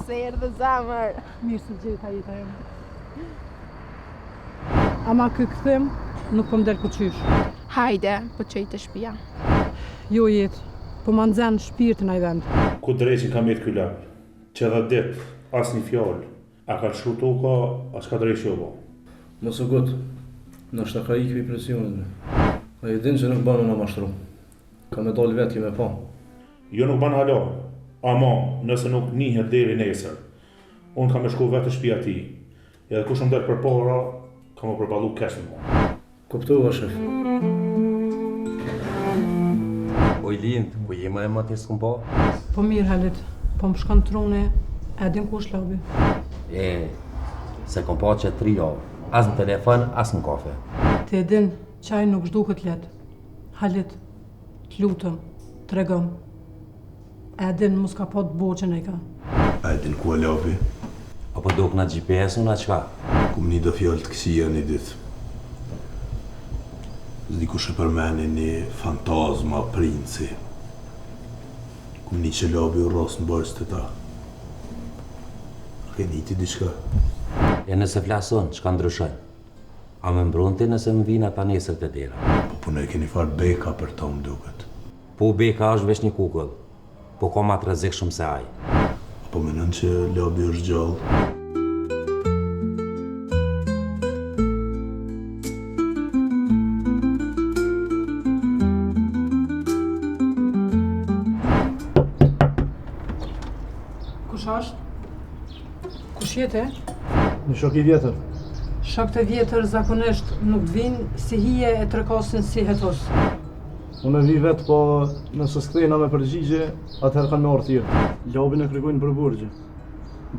se erdhe zamër. Mirë se gjeta jeta jem. Ama ky kthim nuk po m'del kuqysh. Hajde, po qej të shtëpia. Jo jetë, po ma nxen shpirtin ai vend. Ku dreqin ka mirë ky lap? Që dha dit, as një fjallë. A ka shru toka, as ka drejsh jo bo. Mos u gut, nështë ka ikri presionin. A i din që nuk banë në mashtru. Ka me dalë vetë ju me pa. Jo nuk banë hala, ama nëse nuk nihet deri nesër. Unë ka me shku vetë të shtëpia ti. Edhe kush më derë për para, ka më përballu kesh me mo. Kuptova, shef. Oj lind, ku jema e ma t'je s'kum pa? Po mirë Halit, po më shkon trune, e din ku është labi. Se kom pa që 3 javë, as në telefon, as në kafe. Ti e din, qaj nuk zhduket letë. Halit, t'lutëm, t'regëm. E din, mos ka pa të boqën e ka. A e din ku e labi? Apo do këna GPS unë a qka? Kum një do fjallë të kësia një ditë. Zdi ku shë përmeni një fantazma princi. Kum një që labi u rrasë në bërës të ta. A ke një ti diqka? E nëse flason, qka ndryshon? A me mbronti nëse më vina ta nesër të dera? Po punë e keni farë beka për ta më duket. Po beka është vesh një kukull, po ka ma të rrezik shumë se aj. Apo menon që labi është gjallë? Kush është? Kush jete? Një shok i vjetër. Shokët e vjetër zakonisht nuk t'vinë si hije e trekasin si hetos. Unë e vi vetë, po nëse s'kthejna me përgjigje, atëherë kanë me orë thirë. Labin e kërkojnë për burgje.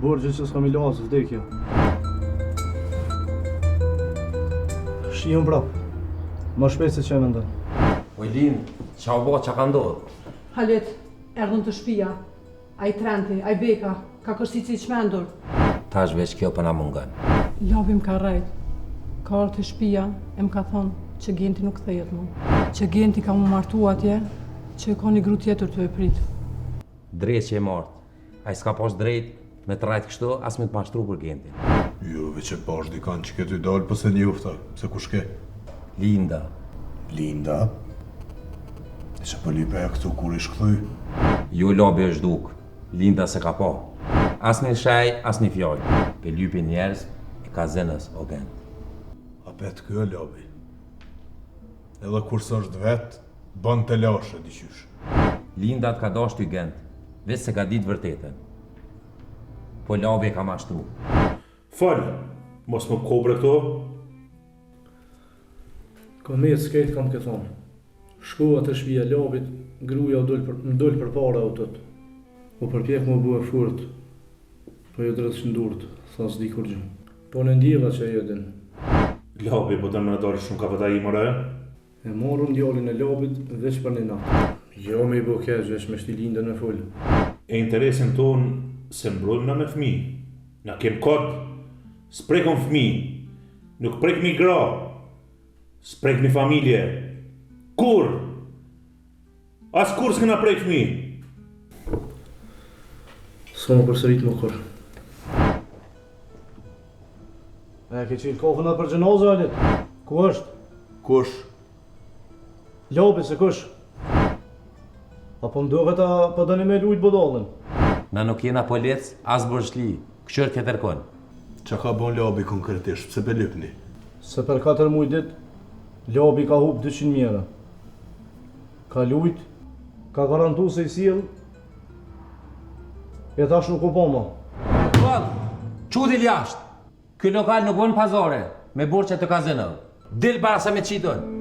Burgje që s'kam i lasë vdekja. Shihëm prapë. Më shpejt se që e mendon. Oj lind, qa u bo, qa ka ndodhë? Halit, erdhën të shtëpia. Ai Trenti, ai Beka, ka kërsici i çmendur. Ta është veç kjo për na mungën. Labi m'ka rrejt. Ka ardhur të shtëpia e m'ka thonë që Genti nuk kthehet më. Që Genti ka më martu atje, që ka një gru tjetër të e prit. Drejt që e martë. A i s'ka pash drejt me të rajt kështu, as me të mashtru për Gentin. Jo, veç e pash dikan që ke ty dalë pëse njofta, se kush ke? Linda. Linda? E që për lipe e këtu kur ish këthuj? Jo labi është duk, Linda se ka pa. As një shaj, as një fjallë. Pe lypi njerës e ka zenës o gent. A petë kjo labi? Edhe kur së është vetë, bën të lashe diqysh. Linda t'ka dash ty gent, veç se ka ditë vërtetën. Po labi e ka mashtru. Falë, mos më kobre këto. Ka me s'kejt kam ke thonë. Shkova të shtëpia labit, gruja më dol për para o tëtë. Po përpjek më bue furt, po jo drejt shëndurt, tha s'di kur gjë. Po në ndjeva që e din. Labi, po të më në dalë shumë ka pëta i mëre. E marrëm djallin e labit veç për një natë. Jo me i bo keq, veç me shti Lindën me full. E interesin tonë se mbrojmë na me fmi. Na kem kod, s'prekon fmi, nuk prek mi gra, s'prek mi familje. Kur? As kur s'kena prek fmi. S'ka më përsërit më kur. E ke qilë kohën dhe për gjenozë, Alit? Ku është? Kush? Labi se kush? Apo mdohet a po dëni me lujt bodallën? Na nuk jena polec, as bërshli, këshër ke tërkon. Qa ka bon labi konkretisht, pse pe lypni? Se për 4 muj dit, labi ka hup 200 mjera. Ka lujt, ka garantu se i sjell, e tash nuk u po ma. Val, qudil jashtë. Ky lokal nuk bën pazare, me borçe të kazinës. Dil para se me qitën.